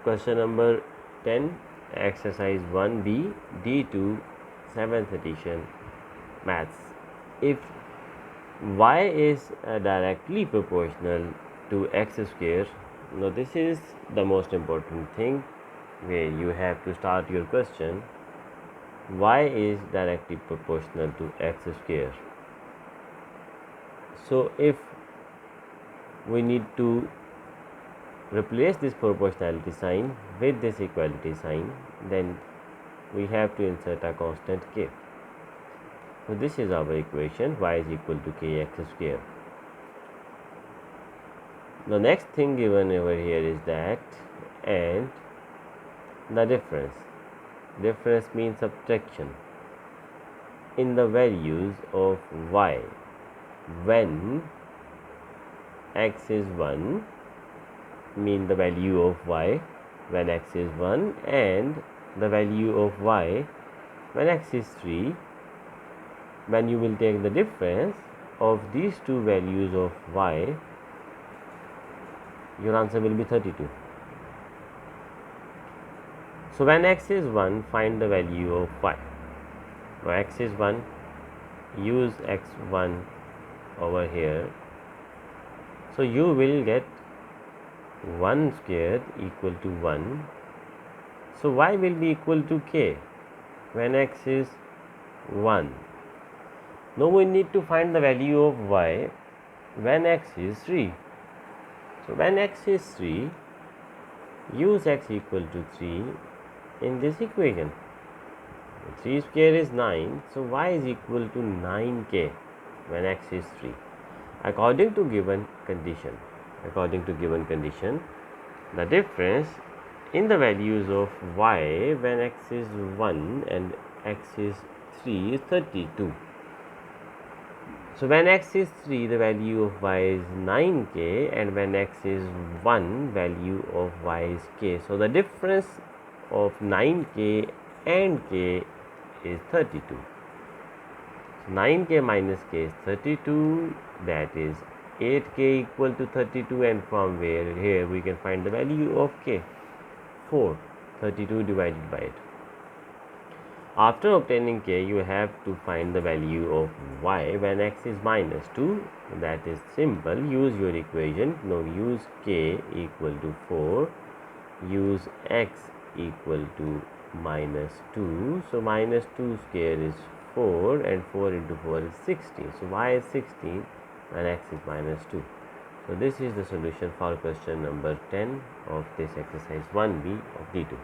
Question number 10, exercise 1B, D2, 7th edition, maths. If y is directly proportional to x square, now this is the most important thing where you have to start your question. Y is directly proportional to x square. So if we need to replace this proportionality sign with this equality sign, then we have to insert a constant k. So this is our equation, y is equal to kx square. The next thing given over here is that, and the difference means subtraction in the values of y when x is 1, mean the value of y when x is 1, and the value of y when x is 3. When you will take the difference of these two values of y, your answer will be 32. So when x is 1, find the value of y. Now x is 1, use x1 over here. So you will get 1 squared equal to 1. So y will be equal to k when x is 1. Now we need to find the value of y when x is 3. So when x is 3, use x equal to 3 in this equation. 3 square is 9, so y is equal to 9k when x is 3. According to given condition, the difference in the values of y when x is 1 and x is 3 is 32. So when x is 3, the value of y is 9k, and when x is 1, value of y is k. So the difference of 9k and k is 32. So 9k minus k is 32, that is 8k equal to 32, and from where here we can find the value of k, 4, 32 divided by 8. After obtaining k, you have to find the value of y when x is minus 2. That is simple. Use your equation. Now use k equal to 4. Use x equal to minus 2. So minus 2 square is 4, and 4 into 4 is 16. So y is 16 and x is minus 2. So this is the solution for question number 10 of this exercise 1B of D2.